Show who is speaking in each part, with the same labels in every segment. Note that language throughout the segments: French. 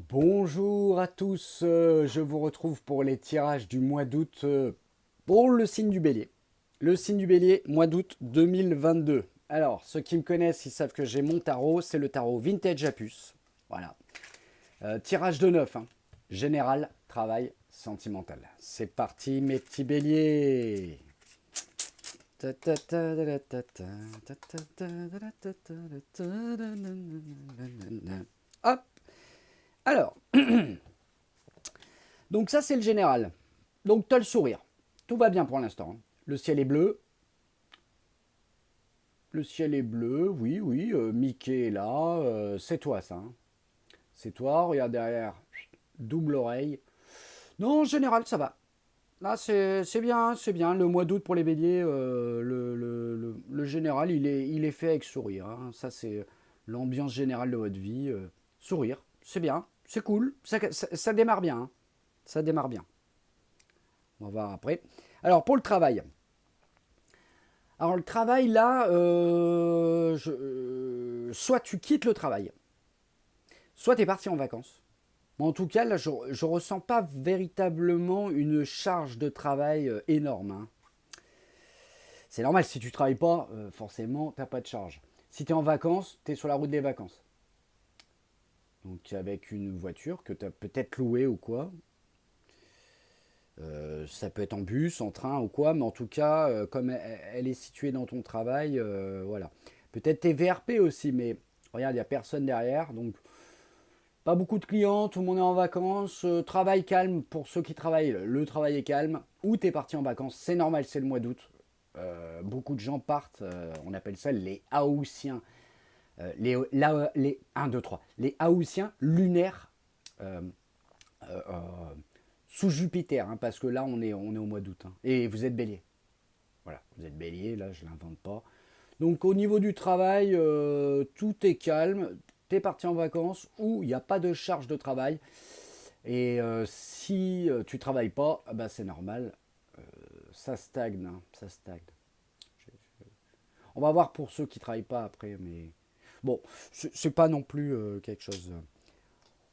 Speaker 1: Bonjour à tous, je vous retrouve pour les tirages du mois d'août pour le signe du bélier. Le signe du bélier, mois d'août 2022. Alors, ceux qui me connaissent, ils savent que j'ai mon tarot, c'est le tarot Vintage à puce. Voilà. Tirage de 9, hein. Général, travail, sentimental. C'est parti mes petits béliers. Hop. Alors, donc ça c'est le général. Donc tu as le sourire. Tout va bien pour l'instant, hein. Le ciel est bleu. Le ciel est bleu, oui, oui. Mickey est là. C'est toi ça, hein. C'est toi, regarde derrière. Double oreille. Non, en général, ça va. Là, c'est bien, c'est bien. Le mois d'août pour les béliers, le général, il est fait avec sourire, hein. Ça, c'est l'ambiance générale de votre vie. Sourire, c'est bien, c'est cool. Ça démarre bien, hein. Ça démarre bien. On va voir après. Alors, pour le travail. Alors, le travail, là, soit tu quittes le travail, soit tu es parti en vacances. Mais en tout cas, là, je ne ressens pas véritablement une charge de travail énorme, hein. C'est normal, si tu ne travailles pas, forcément, tu n'as pas de charge. Si tu es en vacances, tu es sur la route des vacances. Donc avec une voiture que tu as peut-être louée ou quoi. Ça peut être en bus, en train ou quoi, mais en tout cas, comme elle est située dans ton travail, voilà. Peut-être tes VRP aussi, mais regarde, il n'y a personne derrière, donc pas beaucoup de clients, tout le monde est en vacances, travail calme pour ceux qui travaillent, le travail est calme, ou tu es parti en vacances, c'est normal, c'est le mois d'août. Beaucoup de gens partent, on appelle ça les Haussiens, les 1, 2, 3, les Haussiens lunaires euh, euh, sous Jupiter, hein, parce que là on est au mois d'août, hein. Et vous êtes bélier. Voilà, vous êtes bélier, là je ne l'invente pas. Donc au niveau du travail, tout est calme, tu es parti en vacances ou il n'y a pas de charge de travail. Et si tu travailles pas, bah, c'est normal, ça stagne, hein, ça stagne. On va voir pour ceux qui travaillent pas après, mais bon, c'est pas non plus quelque chose.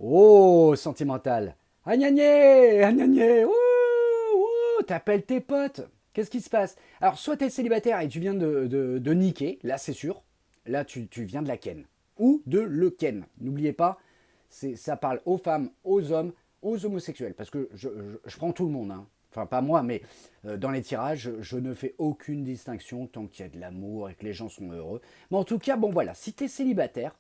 Speaker 1: Oh, sentimental. Agnagné, agnagné, ouh, ouh, t'appelles tes potes. Qu'est-ce qui se passe? Alors, soit t'es célibataire et tu viens de niquer, là c'est sûr. Là, tu viens de la ken. Ou de le ken. N'oubliez pas, ça parle aux femmes, aux hommes, aux homosexuels. Parce que je prends tout le monde, hein. Enfin, pas moi, mais dans les tirages, je ne fais aucune distinction tant qu'il y a de l'amour et que les gens sont heureux. Mais en tout cas, bon voilà, si t'es célibataire,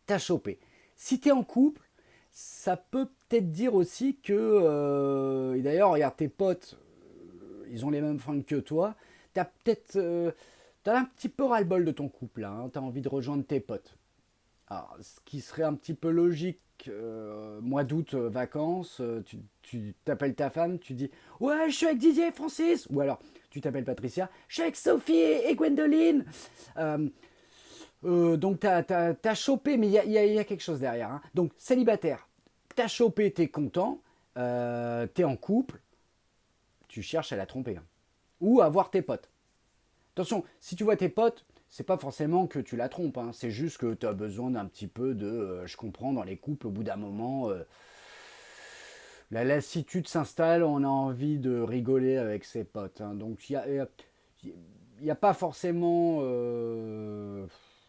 Speaker 1: t'as chopé. Si t'es en couple, ça peut peut-être dire aussi que, et d'ailleurs, regarde tes potes, ils ont les mêmes fringues que toi, t'as peut-être, t'as un petit peu ras-le-bol de ton couple, là, hein, t'as envie de rejoindre tes potes. Alors, ce qui serait un petit peu logique, mois d'août, vacances, tu t'appelles ta femme, tu dis ouais, je suis avec Didier et Francis, ou alors tu t'appelles Patricia, je suis avec Sophie et Gwendoline. Euh, donc t'as chopé, mais il y a quelque chose derrière, hein. Donc célibataire, t'as chopé, t'es content, t'es en couple, tu cherches à la tromper, hein. Ou à voir tes potes. Attention, si tu vois tes potes, c'est pas forcément que tu la trompes, hein. C'est juste que tu as besoin d'un petit peu de. Je comprends, dans les couples, au bout d'un moment, la lassitude s'installe, on a envie de rigoler avec ses potes, hein. Donc il y a pas forcément.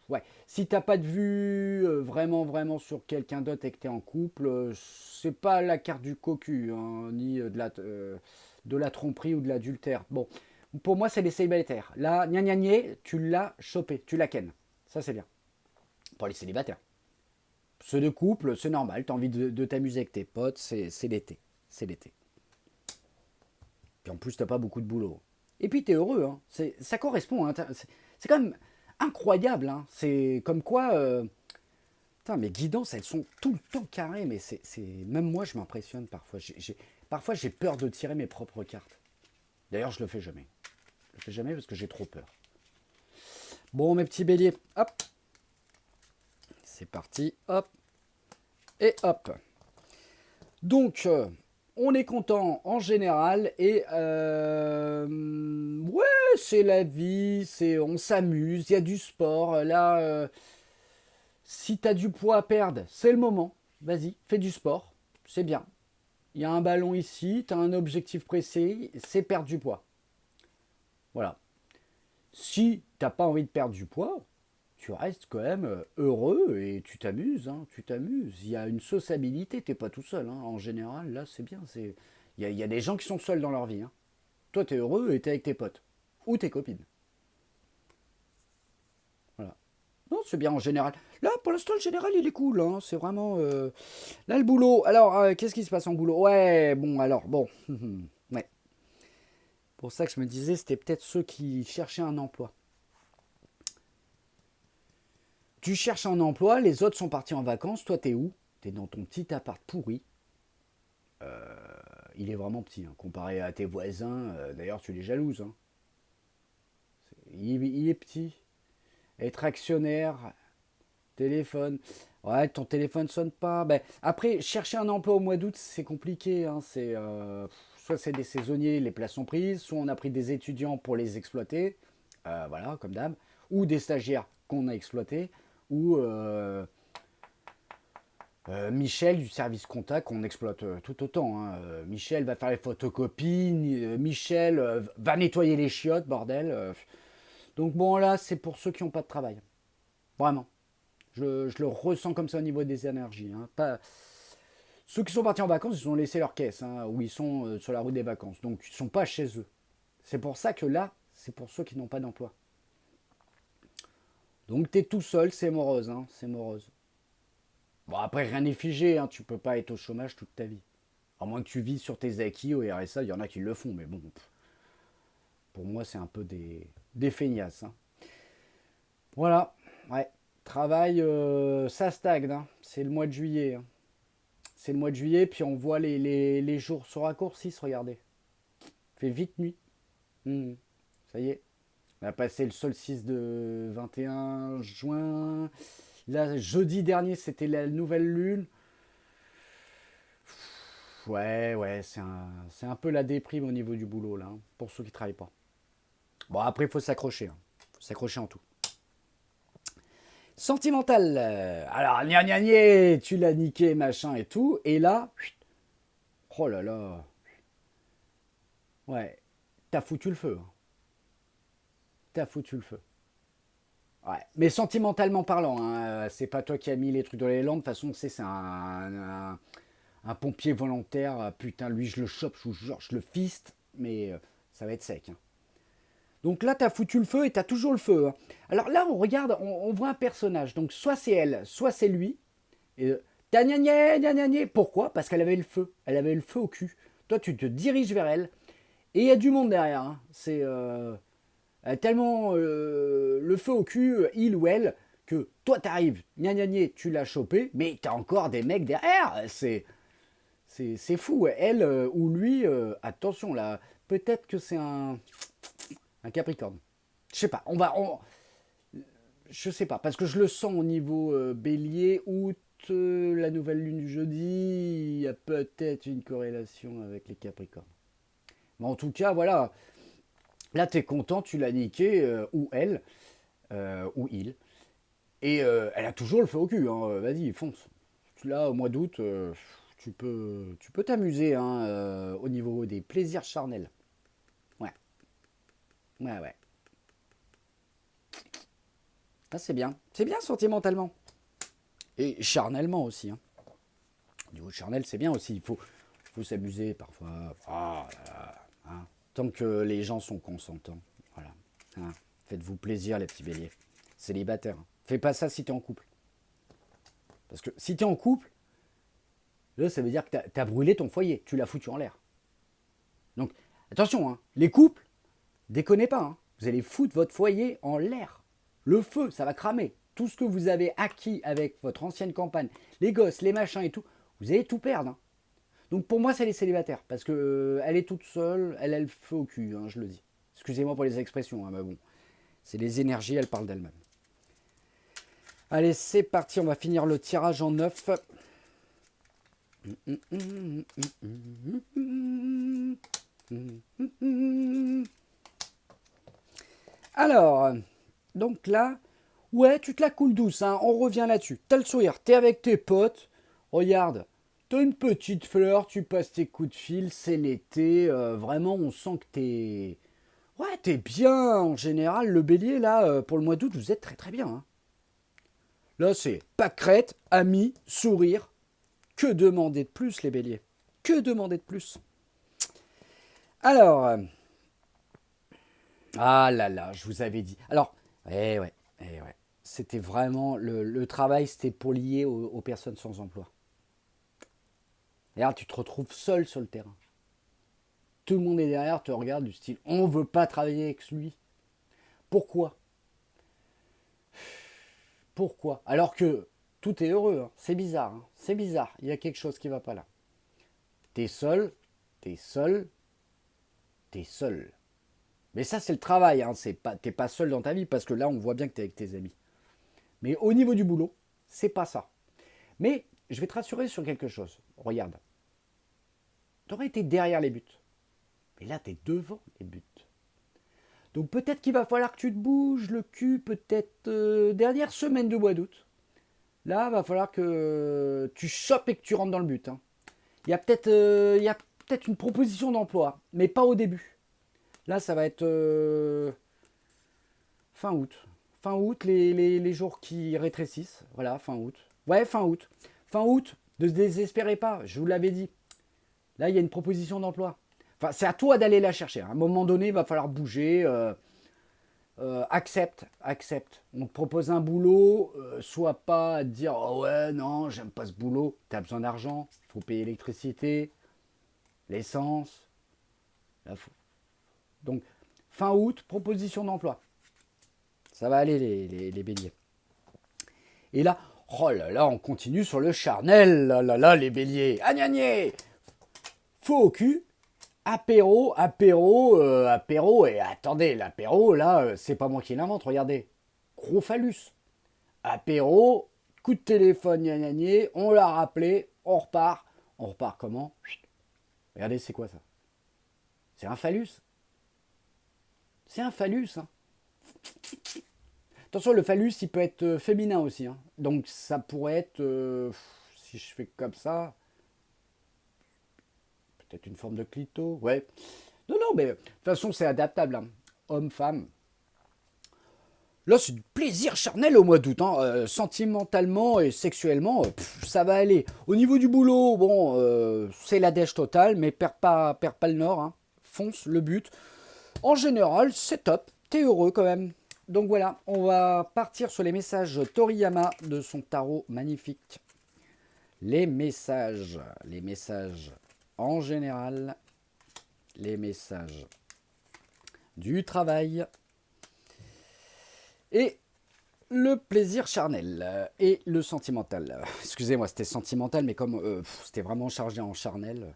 Speaker 1: Ouais, si t'as pas de vue vraiment, vraiment sur quelqu'un d'autre et que t'es en couple, c'est pas la carte du cocu, hein, ni de la tromperie ou de l'adultère. Bon, pour moi, c'est les célibataires. Là, gna gna gna, tu l'as chopé, tu la kennes. Ça, c'est bien. Pour les célibataires. Ceux de couple, c'est normal, t'as envie de t'amuser avec tes potes, c'est l'été. C'est l'été. Puis en plus, t'as pas beaucoup de boulot. Et puis, t'es heureux, hein. Ça correspond, hein. C'est quand même incroyable, hein. C'est comme quoi. Putain, mes guidances, elles sont tout le temps carrées, mais même moi, je m'impressionne parfois. Parfois, j'ai peur de tirer mes propres cartes. D'ailleurs, je le fais jamais. Je le fais jamais parce que j'ai trop peur. Bon, mes petits béliers, hop. C'est parti, hop. Et hop. Donc, on est content en général et ouais, c'est la vie, on s'amuse, il y a du sport. Là, si tu as du poids à perdre, c'est le moment. Vas-y, fais du sport, c'est bien. Il y a un ballon ici, tu as un objectif précis, c'est perdre du poids. Voilà. Si t'as pas envie de perdre du poids, tu restes quand même heureux et tu t'amuses, hein, tu t'amuses. Il y a une sociabilité, t'es pas tout seul. Hein. En général, là, c'est bien. Il y a des gens qui sont seuls dans leur vie. Hein. Toi, t'es heureux et t'es avec tes potes ou tes copines. Voilà. Non, c'est bien en général. Là, pour l'instant, le général, il est cool. Hein. C'est vraiment. Là, le boulot. Alors, qu'est-ce qui se passe en boulot? Ouais, bon, alors, bon. Ouais. Pour ça que je me disais, c'était peut-être ceux qui cherchaient un emploi. Tu cherches un emploi, les autres sont partis en vacances, toi t'es où? T'es dans ton petit appart pourri. Il est vraiment petit, hein, comparé à tes voisins. D'ailleurs, tu les jalouses. Hein. Il est petit. Être actionnaire, téléphone. Ouais, ton téléphone sonne pas. Ben, après, chercher un emploi au mois d'août, c'est compliqué. Hein. Soit c'est des saisonniers, les places sont prises, soit on a pris des étudiants pour les exploiter. Voilà, comme d'hab. Ou des stagiaires qu'on a exploités. Ou Michel du service compta qu'on exploite tout autant. Hein. Michel va faire les photocopies, Michel va nettoyer les chiottes, bordel. Donc bon là, c'est pour ceux qui n'ont pas de travail. Vraiment. Je le ressens comme ça au niveau des énergies. Hein. Pas... Ceux qui sont partis en vacances, ils ont laissé leur caisse, hein, où ils sont sur la route des vacances. Donc ils ne sont pas chez eux. C'est pour ça que là, c'est pour ceux qui n'ont pas d'emploi. Donc t'es tout seul, c'est morose. Hein, c'est morose. Bon, après, rien n'est figé, hein, tu peux pas être au chômage toute ta vie. À moins que tu vives sur tes acquis au RSA, il y en a qui le font, mais bon, pour moi, c'est un peu des feignasses. Hein. Voilà, ouais. Travail, ça stagne, hein. C'est le mois de juillet. Hein. C'est le mois de juillet, puis on voit les jours se raccourcissent, regardez. Il fait vite nuit. Ça y est. On a passé le solstice de 21 juin. Là, jeudi dernier, c'était la nouvelle lune. Ouais, ouais, c'est un peu la déprime au niveau du boulot, là, hein, pour ceux qui travaillent pas. Bon, après, il faut s'accrocher. Hein. Faut s'accrocher en tout. Sentimental. Alors, gna gna gna, tu l'as niqué, machin et tout. Et là, oh là là. Ouais, t'as foutu le feu. Hein. T'as foutu le feu. Ouais, mais sentimentalement parlant, hein, c'est pas toi qui as mis les trucs dans les lampes. De toute façon, c'est un pompier volontaire. Putain, lui, je le chope, je le fiste. Mais ça va être sec. Hein. Donc là, tu as foutu le feu et tu as toujours le feu. Hein. Alors là, on regarde, on voit un personnage. Donc soit c'est elle, soit c'est lui. Et pourquoi? Parce qu'elle avait le feu. Elle avait le feu au cul. Toi, tu te diriges vers elle. Et il y a du monde derrière. Hein. C'est tellement le feu au cul, il ou elle, que toi, t'arrives, tu l'as chopé, mais t'as encore des mecs derrière. C'est fou. Elle ou lui, attention là. Peut-être que c'est un Capricorne. Je sais pas. Je sais pas parce que je le sens au niveau Bélier, août, la nouvelle lune du jeudi. Il y a peut-être une corrélation avec les Capricornes. Mais en tout cas, voilà. Là, t'es content, tu l'as niqué ou elle ou il. Et elle a toujours le feu au cul. Hein. Vas-y, fonce. Là, au mois d'août, tu peux t'amuser hein, au niveau des plaisirs charnels. Ouais, ouais, ouais. Ah, c'est bien. C'est bien sentimentalement. Et charnellement aussi. Hein. Au niveau charnel, c'est bien aussi. Faut s'amuser parfois. Ah, là, là, hein. Tant que les gens sont consentants. Voilà. Hein. Faites-vous plaisir, les petits béliers. Célibataires. Hein. Fais pas ça si t'es en couple. Parce que si t'es en couple, là, ça veut dire que t'as brûlé ton foyer. Tu l'as foutu en l'air. Donc, attention, hein. Les couples, déconnez pas. Hein. Vous allez foutre votre foyer en l'air. Le feu, ça va cramer. Tout ce que vous avez acquis avec votre ancienne campagne, les gosses, les machins et tout, vous allez tout perdre. Hein. Donc pour moi, c'est les célibataires. Parce que elle est toute seule, elle a le feu au cul, hein, je le dis. Excusez-moi pour les expressions, hein, mais bon. C'est les énergies, elles parlent d'elles-mêmes. Allez, c'est parti, on va finir le tirage en 9. Alors, donc là, ouais, tu te la coules douce, hein, on revient là-dessus. T'as le sourire, t'es avec tes potes, regarde, t'as une petite fleur, tu passes tes coups de fil, c'est l'été, vraiment on sent que t'es... Ouais, t'es bien en général, le bélier là, pour le mois d'août, vous êtes très très bien. Hein. Là, c'est pâquerette, amis, sourire. Que demander de plus, les béliers? Que demander de plus? Alors, ah là là, je vous avais dit. Alors, ouais. C'était vraiment le travail, c'était pour lier aux personnes sans emploi. Et là, tu te retrouves seul sur le terrain. Tout le monde est derrière, te regarde du style, on veut pas travailler avec lui. Pourquoi? Pourquoi? Alors que tout est heureux, hein. C'est bizarre, hein. C'est bizarre. Il y a quelque chose qui va pas là. T'es seul, t'es seul, t'es seul. Mais ça, c'est le travail, hein. T'es pas seul dans ta vie parce que là, on voit bien que t'es avec tes amis. Mais au niveau du boulot, c'est pas ça. Mais je vais te rassurer sur quelque chose. Regarde. T'aurais été derrière les buts. Mais là, t'es devant les buts. Donc peut-être qu'il va falloir que tu te bouges le cul, peut-être dernière semaine de mois d'août. Là, il va falloir que tu chopes et que tu rentres dans le but. Hein. Il y a peut-être une proposition d'emploi, mais pas au début. Là, ça va être fin août. Fin août, les jours qui rétrécissent. Voilà, fin août. Ouais, fin août. Fin août, ne se désespérez pas, je vous l'avais dit. Là, il y a une proposition d'emploi. Enfin, c'est à toi d'aller la chercher. À un moment donné, il va falloir bouger. Accepte. On te propose un boulot, soit pas à te dire oh ouais, non, j'aime pas ce boulot. T'as besoin d'argent, il faut payer l'électricité, l'essence. Donc, fin août, proposition d'emploi. Ça va aller, les béliers. Et là, oh là là, on continue sur le charnel. Là là là, les béliers. Agnagné. Faux au cul. Apéro, et attendez, l'apéro, là, c'est pas moi qui l'invente, regardez. Gros phallus. Apéro, coup de téléphone, gna, on l'a rappelé, on repart. On repart comment? Regardez, c'est quoi ça? C'est un phallus. C'est un phallus, hein. Attention, le phallus, il peut être féminin aussi. Hein. Donc ça pourrait être, si je fais comme ça, peut-être une forme de clito. Ouais. Non, mais de toute façon, c'est adaptable. Hein. Homme, femme. Là, c'est du plaisir charnel au mois d'août. Hein. Sentimentalement et sexuellement, ça va aller. Au niveau du boulot, bon, c'est la dèche totale, mais perds pas le nord. Hein. Fonce le but. En général, c'est top. T'es heureux quand même. Donc voilà, on va partir sur les messages Toriyama de son tarot magnifique. Les messages en général, les messages du travail et le plaisir charnel et le sentimental. Excusez-moi, c'était sentimental, mais comme c'était vraiment chargé en charnel.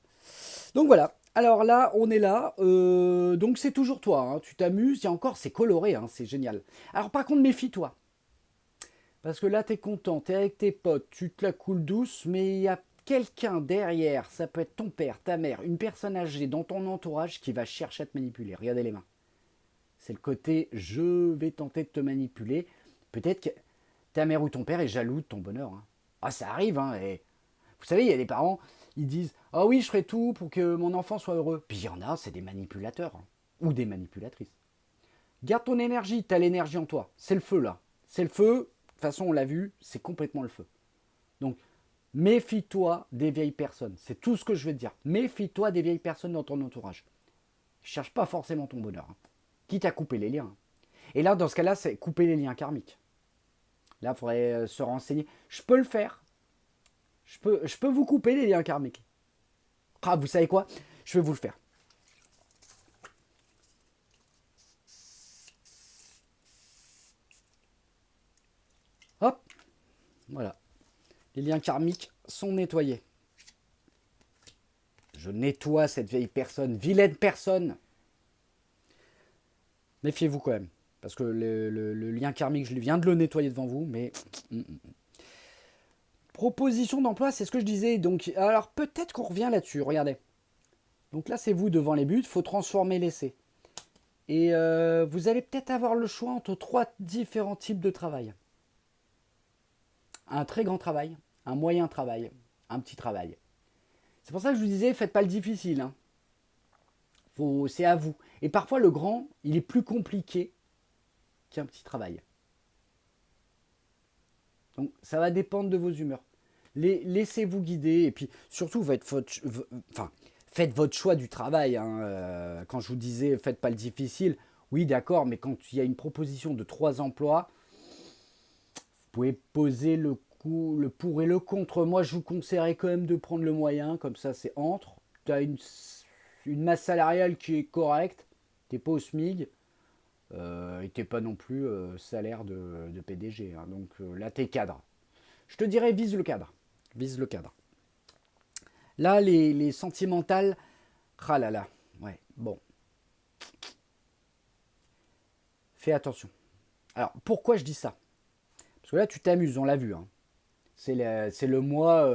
Speaker 1: Donc voilà. Alors là, on est là. Donc c'est toujours toi. Hein. Tu t'amuses. Il y a encore, c'est coloré. Hein, c'est génial. Alors par contre, méfie-toi. Parce que là, t'es content. T'es avec tes potes. Tu te la coules douce. Mais il y a quelqu'un derrière. Ça peut être ton père, ta mère, une personne âgée dans ton entourage qui va chercher à te manipuler. Regardez les mains. C'est le côté je vais tenter de te manipuler. Peut-être que ta mère ou ton père est jaloux de ton bonheur. Hein. Ah, ça arrive. Hein, et vous savez, il y a des parents, ils disent ah oui, je ferai tout pour que mon enfant soit heureux. Puis il y en a, c'est des manipulateurs. Hein, ou des manipulatrices. Garde ton énergie, t'as l'énergie en toi. C'est le feu là. C'est le feu. De toute façon, on l'a vu, c'est complètement le feu. Donc, méfie-toi des vieilles personnes. C'est tout ce que je vais te dire. Méfie-toi des vieilles personnes dans ton entourage. Cherche pas forcément ton bonheur. Hein. Quitte à couper les liens. Et là, dans ce cas-là, c'est couper les liens karmiques. Là, il faudrait se renseigner. Je peux le faire. Je peux vous couper les liens karmiques. Ah, vous savez quoi? Je vais vous le faire. Hop. Voilà. Les liens karmiques sont nettoyés. Je nettoie cette vieille personne, vilaine personne. Méfiez-vous quand même. Parce que le lien karmique, je viens de le nettoyer devant vous, mais Proposition d'emploi, c'est ce que je disais. Donc, alors peut-être qu'on revient là-dessus. Regardez. Donc là, c'est vous devant les buts. Il faut transformer l'essai. Et vous allez peut-être avoir le choix entre 3 différents types de travail. Un très grand travail, un moyen travail, un petit travail. C'est pour ça que je vous disais, faites pas le difficile. Hein. C'est à vous. Et parfois, le grand, il est plus compliqué qu'un petit travail. Donc, ça va dépendre de vos humeurs. Laissez-vous guider. Et puis, surtout, faites votre choix du travail. Hein. Quand je vous disais, faites pas le difficile. Oui, d'accord, mais quand il y a une proposition de 3 emplois, vous pouvez poser le pour et le contre. Moi, je vous conseillerais quand même de prendre le moyen. Comme ça, c'est entre. Tu as une masse salariale qui est correcte. Tu n'es pas au SMIG. Et tu n'es pas non plus salaire de PDG. Hein. Donc là, tu es cadre. Je te dirais, vise le cadre. Vise le cadre. Là, les sentimentales. Ah là là. Ouais, bon. Fais attention. Alors, pourquoi je dis ça? Parce que là, tu t'amuses, on l'a vu. Hein. C'est le mois.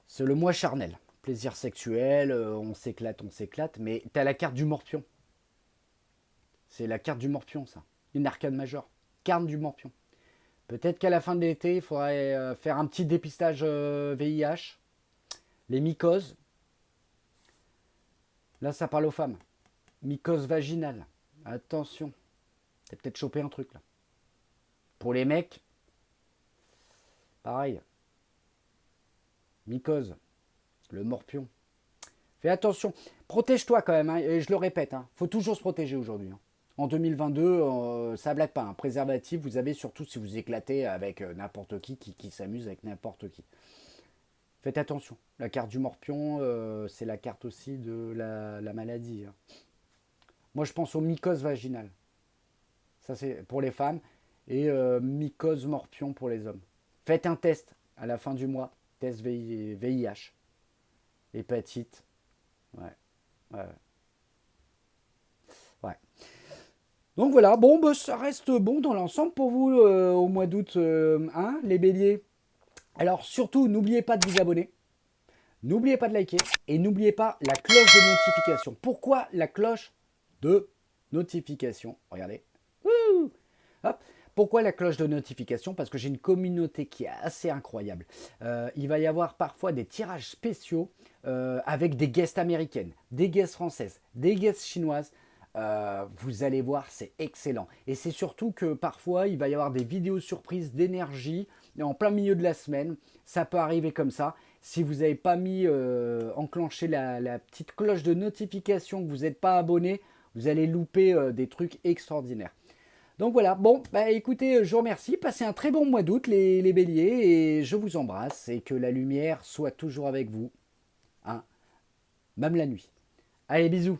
Speaker 1: C'est le mois charnel. Plaisir sexuel, on s'éclate. Mais tu as la carte du morpion. C'est la carte du morpion, ça. Une arcane majeure. Carte du morpion. Peut-être qu'à la fin de l'été, il faudrait faire un petit dépistage VIH. Les mycoses. Là, ça parle aux femmes. Mycose vaginale. Attention. T'as peut-être chopé un truc, là. Pour les mecs, pareil. Mycose. Le morpion. Fais attention. Protège-toi quand même. Hein, et je le répète, hein, faut toujours se protéger aujourd'hui. Hein. En 2022, ça blague pas. Un préservatif, vous avez surtout si vous éclatez avec n'importe qui s'amuse avec n'importe qui. Faites attention. La carte du morpion, c'est la carte aussi de la maladie. Hein. Moi, je pense aux mycoses vaginales. Ça, c'est pour les femmes. Et mycose morpion pour les hommes. Faites un test à la fin du mois. Test VIH. Hépatite. Ouais. Donc voilà, bon, bah, ça reste bon dans l'ensemble pour vous au mois d'août, hein, les béliers. Alors surtout, n'oubliez pas de vous abonner, n'oubliez pas de liker et n'oubliez pas la cloche de notification. Pourquoi la cloche de notification? Regardez. Wouh. Hop. Pourquoi la cloche de notification? Parce que j'ai une communauté qui est assez incroyable. Il va y avoir parfois des tirages spéciaux avec des guests américaines, des guests françaises, des guests chinoises. Vous allez voir, c'est excellent. Et c'est surtout que parfois, il va y avoir des vidéos surprises d'énergie en plein milieu de la semaine. Ça peut arriver comme ça. Si vous n'avez pas enclenché la petite cloche de notification, que vous n'êtes pas abonné, vous allez louper des trucs extraordinaires. Donc voilà, bon, bah écoutez, je vous remercie. Passez un très bon mois d'août, les béliers, et je vous embrasse. Et que la lumière soit toujours avec vous, hein, même la nuit. Allez, bisous.